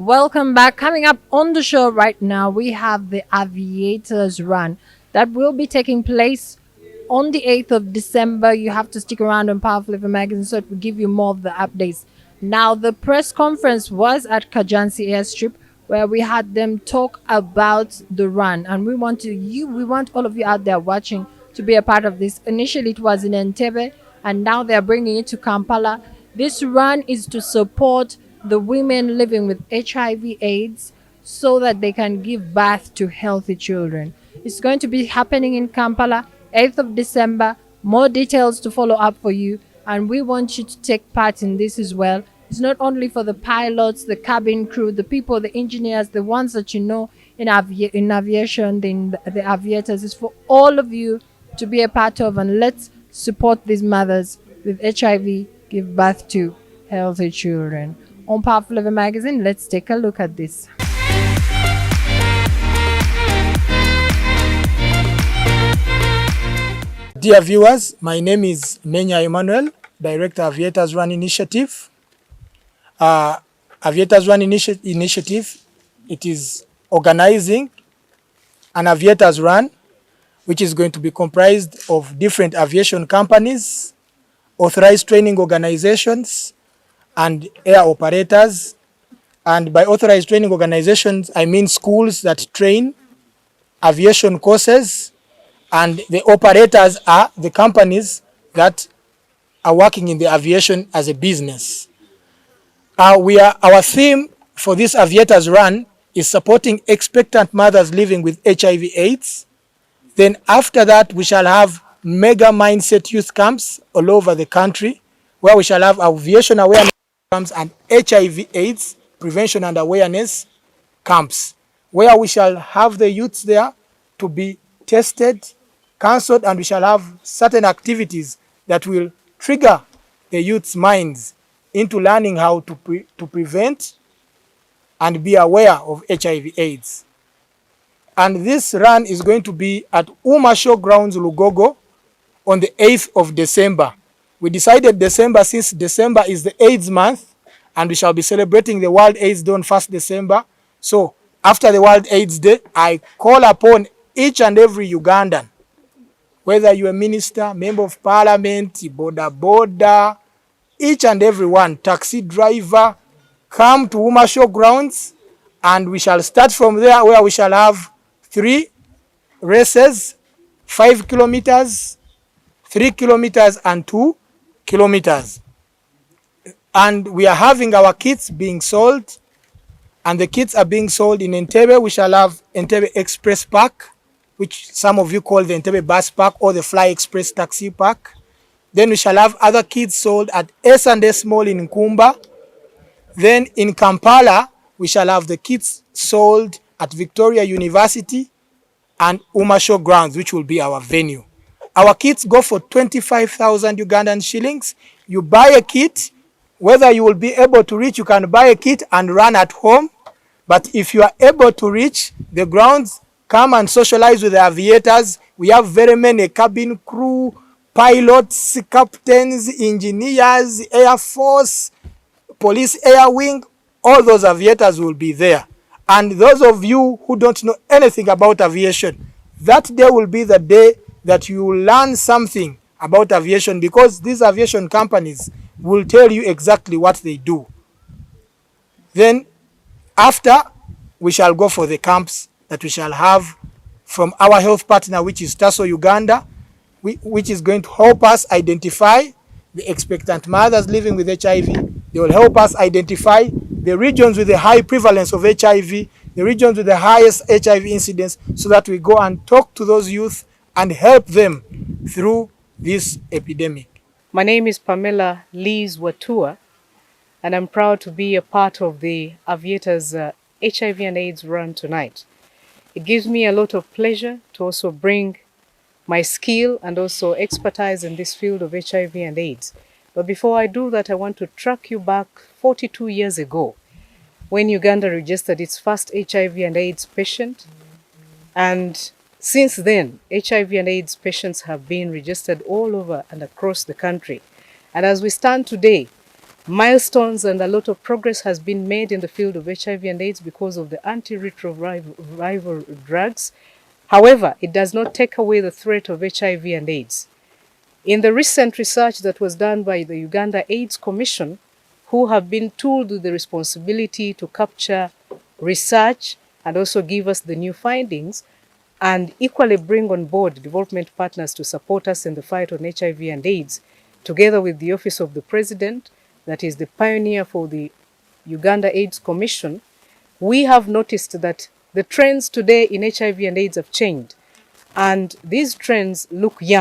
Welcome back. Coming up on the show right now, we have the Aviators run that will be taking place on the 8th of December. You have to stick around on Power Flavor Magazine so it will give you more of the updates. Now, the press conference was at Kajansi Airstrip where we had them talk about the run, and we want all of you out there watching to be a part of this. Initially, it was in Entebbe, and now they are bringing it to Kampala. This run is to support the women living with HIV/AIDS so that they can give birth to healthy children. It's going to be happening in Kampala, 8th of December. More details to follow up for you, and we want you to take part in this as well. It's not only for the pilots, the cabin crew, the people, the engineers, the ones that you know in aviation, the aviators. It's for all of you to be a part of, and let's support these mothers with HIV, give birth to healthy children. On Power Flavor Magazine, let's take a look at this. Dear viewers, my name is Menya Emmanuel, Director of Aviators Run Initiative. Aviators Run Initiative, it is organizing an Aviators Run, which is going to be comprised of different aviation companies, authorized training organizations, and air operators. And by authorized training organizations, I mean schools that train aviation courses, and the operators are the companies that are working in the aviation as a business. Our theme for this Aviators Run is supporting expectant mothers living with HIV/AIDS. Then after that, we shall have mega mindset youth camps all over the country, where we shall have aviation awareness camps and HIV/AIDS prevention and awareness camps, where we shall have the youths there to be tested, counseled, and we shall have certain activities that will trigger the youth's minds into learning how to prevent and be aware of HIV/AIDS. And this run is going to be at Umasho Grounds, Lugogo, on the 8th of December. We decided December since December is the AIDS month, and we shall be celebrating the World AIDS Day on 1st December. So after the World AIDS Day, I call upon each and every Ugandan, whether you're a minister, member of parliament, boda, each and every one, taxi driver, come to Umasho Grounds, and we shall start from there, where we shall have 3 races, 5 kilometers, 3 kilometers, and 2 kilometers. And we are having our kits being sold, and the kits are being sold in Entebbe. We shall have Entebbe Express Park, which some of you call the Entebbe Bus Park or the Fly Express Taxi Park. Then we shall have other kits sold at S&S Mall in Nkumba. Then in Kampala, we shall have the kits sold at Victoria University and Umasho Grounds, which will be our venue. Our kits go for 25,000 Ugandan shillings. You buy a kit, whether you will be able to reach, you can buy a kit and run at home. But if you are able to reach the grounds, come and socialize with the aviators. We have very many cabin crew, pilots, captains, engineers, Air Force, Police Air Wing. All those aviators will be there. And those of you who don't know anything about aviation, that day will be the day that you will learn something about aviation, because these aviation companies will tell you exactly what they do. Then after, we shall go for the camps that we shall have from our health partner, which is Tasso Uganda, which is going to help us identify the expectant mothers living with HIV. They will help us identify the regions with the high prevalence of HIV, the regions with the highest HIV incidence, so that we go and talk to those youth and help them through this epidemic. My name is Pamela Liz Watua, and I'm proud to be a part of the Aviators HIV and AIDS run tonight. It gives me a lot of pleasure to also bring my skill and also expertise in this field of HIV and AIDS. But before I do that, I want to track you back 42 years ago, when Uganda registered its first HIV and AIDS patient. And since then, HIV and AIDS patients have been registered all over and across the country. And as we stand today, milestones and a lot of progress has been made in the field of HIV and AIDS because of the antiretroviral drugs. However, it does not take away the threat of HIV and AIDS. In the recent research that was done by the Uganda AIDS Commission, who have been tooled with the responsibility to capture research and also give us the new findings, and equally bring on board development partners to support us in the fight on HIV and AIDS, together with the Office of the President, that is the pioneer for the Uganda AIDS Commission, we have noticed that the trends today in HIV and AIDS have changed. And these trends look young.